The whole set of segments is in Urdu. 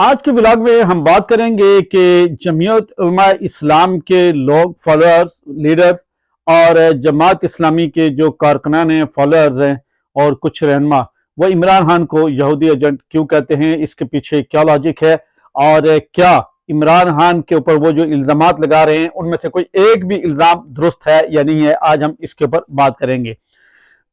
آج کے ولاگ میں ہم بات کریں گے کہ جمعیت علماء اسلام کے لوگ فالوورز لیڈرز اور جماعت اسلامی کے جو کارکنان ہیں فالوورز ہیں اور کچھ رہنما وہ عمران خان کو یہودی ایجنٹ کیوں کہتے ہیں، اس کے پیچھے کیا لاجک ہے اور کیا عمران خان کے اوپر وہ جو الزامات لگا رہے ہیں ان میں سے کوئی ایک بھی الزام درست ہے یا نہیں ہے، آج ہم اس کے اوپر بات کریں گے۔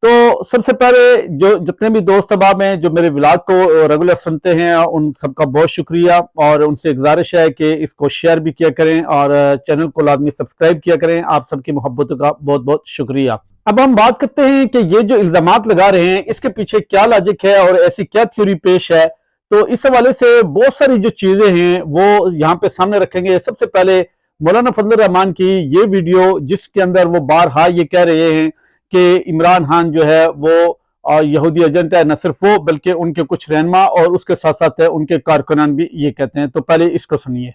تو سب سے پہلے جو جتنے بھی دوست احباب ہیں جو میرے ولاگ کو ریگولر سنتے ہیں ان سب کا بہت شکریہ، اور ان سے گزارش ہے کہ اس کو شیئر بھی کیا کریں اور چینل کو لازمی سبسکرائب کیا کریں۔ آپ سب کی محبتوں کا بہت بہت شکریہ۔ اب ہم بات کرتے ہیں کہ یہ جو الزامات لگا رہے ہیں اس کے پیچھے کیا لاجک ہے اور ایسی کیا تھیوری پیش ہے، تو اس حوالے سے بہت ساری جو چیزیں ہیں وہ یہاں پہ سامنے رکھیں گے۔ سب سے پہلے مولانا فضل الرحمان کی یہ ویڈیو جس کے اندر وہ بارہا یہ کہہ رہے ہیں کہ عمران خان جو ہے وہ یہودی ایجنٹ ہے، نہ صرف وہ بلکہ ان کے کچھ رہنما اور اس کے ساتھ ساتھ ان کے کارکنان بھی یہ کہتے ہیں۔ تو پہلے اس کو سنیے۔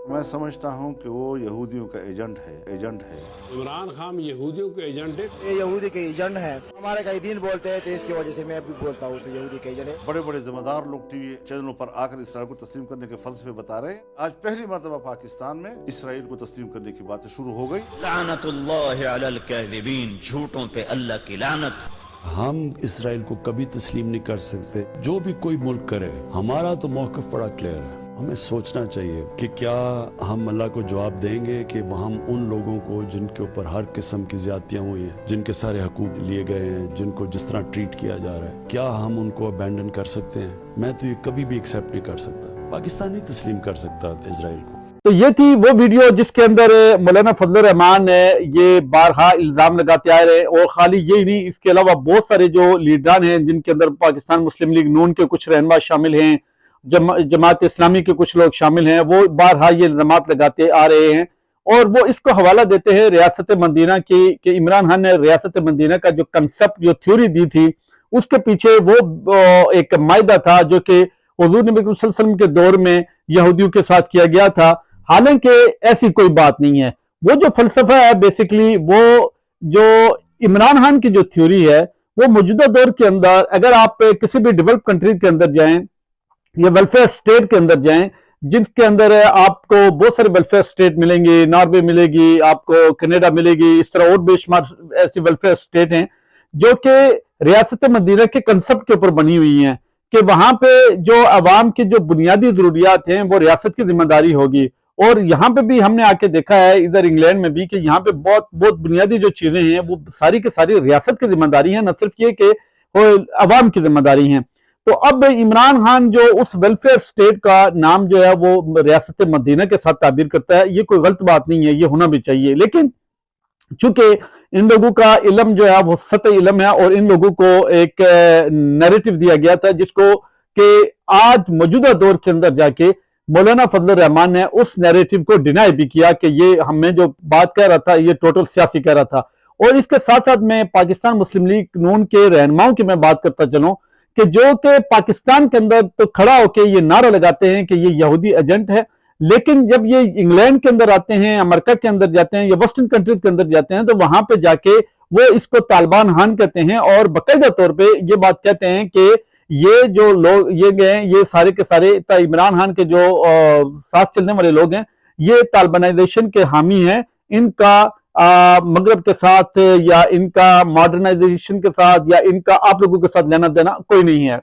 میں سمجھتا ہوں کہ وہ یہودیوں کا ایجنٹ ہے۔ عمران خان یہودیوں کے ایجنٹ ہے۔ یہ یہودی کے ایجنٹ ہیں، ہمارے قائدین بولتے ہیں تو اس کی وجہ سے میں بھی بولتا ہوں تو یہودی کے ایجنٹ ہے۔ بڑے بڑے ذمہ دار لوگ ٹی وی چینلوں پر آ کر اسرائیل کو تسلیم کرنے کے فلسفے بتا رہے ہیں۔ آج پہلی مرتبہ پاکستان میں اسرائیل کو تسلیم کرنے کی باتیں شروع ہو گئی۔ لعنت اللہ علی الکاذبین، جھوٹوں پہ اللہ کی لعنت۔ ہم اسرائیل کو کبھی تسلیم نہیں کر سکتے، جو بھی کوئی ملک کرے۔ ہمارا تو موقف بڑا کلیئر ہے۔ ہمیں سوچنا چاہیے کہ کیا ہم اللہ کو جواب دیں گے کہ وہ ہم ان لوگوں کو جن کے اوپر ہر قسم کی زیادتیاں ہوئی ہیں، جن کے سارے حقوق لیے گئے ہیں، جن کو جس طرح ٹریٹ کیا جا رہا ہے، کیا ہم ان کو ابینڈن کر سکتے ہیں؟ میں تو یہ کبھی بھی ایکسیپٹ نہیں کر سکتا۔ پاکستان نہیں تسلیم کر سکتا اسرائیل کو۔ تو یہ تھی وہ ویڈیو جس کے اندر مولانا فضل الرحمان نے یہ بارہا الزام لگاتے آ رہے ہیں، اور خالی یہی نہیں، اس کے علاوہ بہت سارے جو لیڈران ہیں جن کے اندر پاکستان مسلم لیگ نون کے کچھ رہنما شامل ہیں، جماعت اسلامی کے کچھ لوگ شامل ہیں، وہ بارہا یہ الزامات لگاتے آ رہے ہیں، اور وہ اس کو حوالہ دیتے ہیں ریاست مدینہ کی کہ عمران خان نے ریاست مدینہ کا جو کنسپٹ جو تھیوری دی تھی اس کے پیچھے وہ ایک معاہدہ تھا جو کہ حضور نبی صلی اللہ علیہ وسلم کے دور میں یہودیوں کے ساتھ کیا گیا تھا، حالانکہ ایسی کوئی بات نہیں ہے۔ وہ جو فلسفہ ہے بیسیکلی وہ جو عمران خان کی جو تھیوری ہے وہ موجودہ دور کے اندر اگر آپ کسی بھی ڈیولپ کنٹری کے اندر جائیں یا ویلفیئر اسٹیٹ کے اندر جائیں، جن کے اندر آپ کو بہت سارے ویلفیئر اسٹیٹ ملیں گی، ناروے ملے گی، آپ کو کینیڈا ملے گی، اس طرح اور بے شمار ایسی ویلفیئر اسٹیٹ ہیں جو کہ ریاست مدینہ کے کنسپٹ کے اوپر بنی ہوئی ہیں کہ وہاں پہ جو عوام کی جو بنیادی ضروریات ہیں وہ ریاست کی ذمہ داری ہوگی۔ اور یہاں پہ بھی ہم نے آ کے دیکھا ہے ادھر انگلینڈ میں بھی کہ یہاں پہ بہت بنیادی جو چیزیں ہیں وہ ساری کی ساری ریاست کی ذمہ داری ہیں، نہ صرف یہ کہ وہ عوام کی ذمہ داری ہیں۔ تو اب عمران خان جو اس ویلفیئر اسٹیٹ کا نام جو ہے وہ ریاست مدینہ کے ساتھ تعبیر کرتا ہے، یہ کوئی غلط بات نہیں ہے، یہ ہونا بھی چاہیے، لیکن چونکہ ان لوگوں کا علم جو ہے وہ سطحی علم ہے اور ان لوگوں کو ایک نیریٹو دیا گیا تھا جس کو کہ آج موجودہ دور کے اندر جا کے مولانا فضل الرحمان نے اس نیریٹو کو ڈینائی بھی کیا کہ یہ ہمیں جو بات کہہ رہا تھا یہ ٹوٹل سیاسی کہہ رہا تھا۔ اور اس کے ساتھ ساتھ میں پاکستان مسلم لیگ نون کے رہنماؤں کی میں بات کرتا چلوں کہ جو کہ پاکستان کے اندر تو کھڑا ہو کے یہ نعرہ لگاتے ہیں کہ یہ یہودی ایجنٹ ہے، لیکن جب یہ انگلینڈ کے اندر آتے ہیں، امریکہ کے اندر جاتے ہیں یا ویسٹرن کنٹریز کے اندر جاتے ہیں تو وہاں پہ جا کے وہ اس کو طالبان خان کہتے ہیں، اور باقاعدہ طور پہ یہ بات کہتے ہیں کہ یہ جو لوگ یہ گئے یہ سارے کے سارے عمران خان کے جو ساتھ چلنے والے لوگ ہیں یہ طالبانائزیشن کے حامی ہیں، ان کا مغرب کے ساتھ یا ان کا ماڈرنائزیشن کے ساتھ یا ان کا آپ لوگوں کے ساتھ لینا دینا کوئی نہیں ہے۔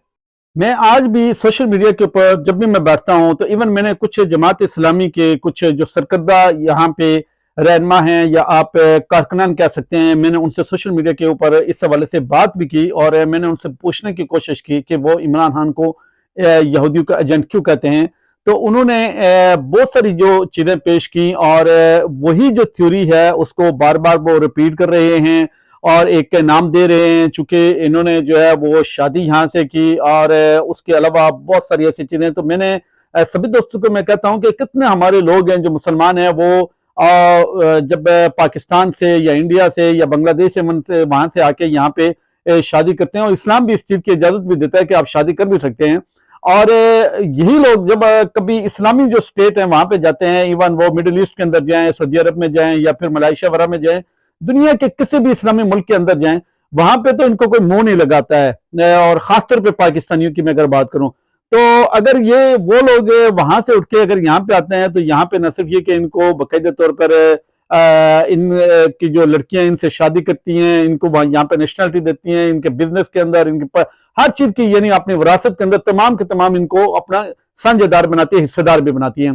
میں آج بھی سوشل میڈیا کے اوپر جب بھی میں بیٹھتا ہوں تو ایون میں نے کچھ جماعت اسلامی کے کچھ جو سرکردہ یہاں پہ رہنما ہیں یا آپ کارکنان کہہ سکتے ہیں، میں نے ان سے سوشل میڈیا کے اوپر اس حوالے سے بات بھی کی اور میں نے ان سے پوچھنے کی کوشش کی کہ وہ عمران خان کو یہودیوں کا ایجنٹ کیوں کہتے ہیں، تو انہوں نے بہت ساری جو چیزیں پیش کی اور وہی جو تھیوری ہے اس کو بار بار وہ ریپیٹ کر رہے ہیں اور ایک نام دے رہے ہیں، چونکہ انہوں نے جو ہے وہ شادی یہاں سے کی اور اس کے علاوہ بہت ساری ایسی چیزیں۔ تو میں نے سبھی دوستوں کو میں کہتا ہوں کہ کتنے ہمارے لوگ ہیں جو مسلمان ہیں وہ جب پاکستان سے یا انڈیا سے یا بنگلہ دیش سے وہاں سے آ کے یہاں پہ شادی کرتے ہیں، اور اسلام بھی اس چیز کی اجازت بھی دیتا ہے کہ آپ شادی کر بھی سکتے ہیں، اور یہی لوگ جب کبھی اسلامی جو اسٹیٹ ہیں وہاں پہ جاتے ہیں، ایون وہ مڈل ایسٹ کے اندر جائیں، سعودی عرب میں جائیں یا پھر ملائیشیا وغیرہ میں جائیں، دنیا کے کسی بھی اسلامی ملک کے اندر جائیں، وہاں پہ تو ان کو کوئی منہ نہیں لگاتا ہے، اور خاص طور پہ پاکستانیوں کی میں اگر بات کروں تو اگر یہ وہ لوگ وہاں سے اٹھ کے اگر یہاں پہ آتے ہیں تو یہاں پہ نہ صرف یہ کہ ان کو باقاعدہ طور پر ان کی جو لڑکیاں ان سے شادی کرتی ہیں، ان کو یہاں پہ نیشنلٹی دیتی ہیں، ان کے بزنس کے اندر، ان کے ہر چیز کی یعنی اپنی وراثت کے اندر تمام کے تمام ان کو اپنا سانجھے دار بناتی ہے، حصے دار بھی بناتی ہیں،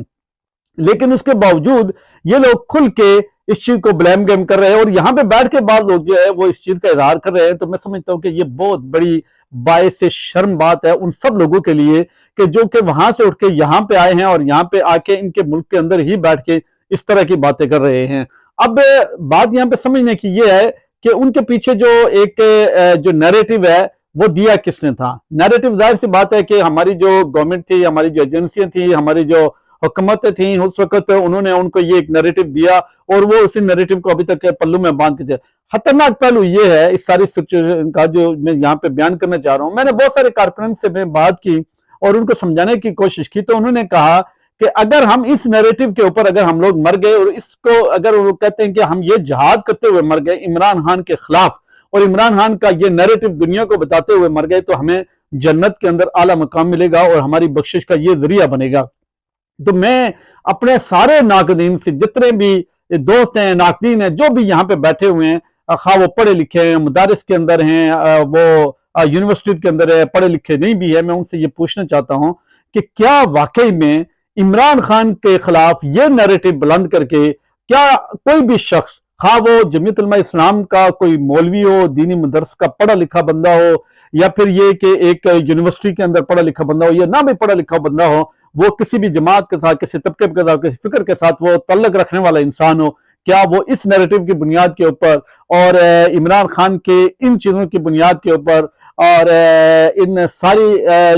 لیکن اس کے باوجود یہ لوگ کھل کے اس چیز کو بلیم گیم کر رہے ہیں، اور یہاں پہ بیٹھ کے بعض لوگ جو ہے وہ اس چیز کا اظہار کر رہے ہیں۔ تو میں سمجھتا ہوں کہ یہ بہت بڑی باعث شرم بات ہے ان سب لوگوں کے لیے کہ جو کہ وہاں سے اٹھ کے یہاں پہ آئے ہیں اور یہاں پہ آ کے ان کے ملک کے اندر ہی بیٹھ کے اس طرح کی باتیں کر رہے ہیں۔ اب بات یہاں پہ سمجھنے کی یہ ہے کہ ان کے پیچھے جو ایک جو نیریٹو ہے وہ دیا کس نے تھا۔ نیریٹو ظاہر سی بات ہے کہ ہماری جو گورنمنٹ تھی، ہماری جو ایجنسیاں تھیں، ہماری جو حکومتیں تھیں اس وقت انہوں نے ان کو یہ ایک نیریٹو دیا اور وہ اسی نیریٹو کو ابھی تک پلو میں باندھ کے دیا۔ خطرناک پہلو یہ ہے اس ساری سچویشن کا جو میں یہاں پہ بیان کرنا چاہ رہا ہوں۔ میں نے بہت سارے کارکنن سے میں بات کی اور ان کو سمجھانے کی کوشش کی، تو انہوں نے کہا کہ اگر ہم اس نیریٹو کے اوپر اگر ہم لوگ مر گئے اور اس کو اگر وہ کہتے ہیں کہ ہم یہ جہاد کرتے ہوئے مر گئے عمران خان کے خلاف اور عمران خان کا یہ نیریٹو دنیا کو بتاتے ہوئے مر گئے تو ہمیں جنت کے اندر اعلیٰ مقام ملے گا اور ہماری بخشش کا یہ ذریعہ بنے گا۔ تو میں اپنے سارے ناقدین سے جتنے بھی دوست ہیں، ناقدین ہیں، جو بھی یہاں پہ بیٹھے ہوئے ہیں، خواہ وہ پڑھے لکھے ہیں، مدارس کے اندر ہیں، وہ یونیورسٹی کے اندر ہے، پڑھے لکھے نہیں بھی ہے، میں ان سے یہ پوچھنا چاہتا ہوں کہ کیا واقعی میں عمران خان کے خلاف یہ نیریٹو بلند کر کے کیا کوئی بھی شخص، خواہ وہ جمعیت علماء اسلام کا کوئی مولوی ہو، دینی مدرس کا پڑھا لکھا بندہ ہو، یا پھر یہ کہ ایک یونیورسٹی کے اندر پڑھا لکھا بندہ ہو یا نہ بھی پڑھا لکھا بندہ ہو، وہ کسی بھی جماعت کے ساتھ، کسی طبقے کے ساتھ، کسی فکر کے ساتھ وہ تعلق رکھنے والا انسان ہو، کیا وہ اس نیریٹو کی بنیاد کے اوپر اور عمران خان کے ان چیزوں کی بنیاد کے اوپر اور ان ساری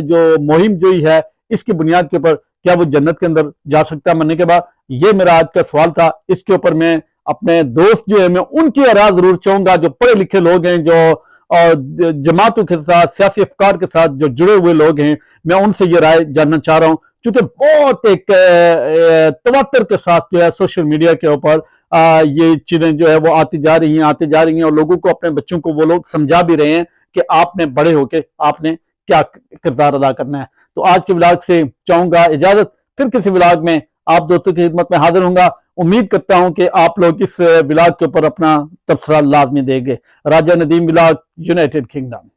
جو مہم جوئی ہے اس کی بنیاد کے اوپر کیا وہ جنت کے اندر جا سکتا ہے مرنے کے بعد؟ یہ میرا آج کا سوال تھا۔ اس کے اوپر میں اپنے دوست جو ہے میں ان کی رائے ضرور چاہوں گا، جو پڑھے لکھے لوگ ہیں، جو جماعتوں کے ساتھ، سیاسی افکار کے ساتھ جو جڑے ہوئے لوگ ہیں، میں ان سے یہ رائے جاننا چاہ رہا ہوں، چونکہ بہت ایک تواتر کے ساتھ جو ہے سوشل میڈیا کے اوپر یہ چیزیں جو ہے وہ آتی جا رہی ہیں اور لوگوں کو، اپنے بچوں کو وہ لوگ سمجھا بھی رہے ہیں کہ آپ نے بڑے ہو کے آپ نے کیا کردار ادا کرنا ہے۔ تو آج کے ولاگ سے چاہوں گا اجازت، پھر کسی ولاگ میں آپ دوستوں کی خدمت میں حاضر ہوں گا۔ امید کرتا ہوں کہ آپ لوگ اس ولاگ کے اوپر اپنا تبصرہ لازمی دیں گے۔ راجہ ندیم ولاگ، یونائیٹڈ کنگڈم۔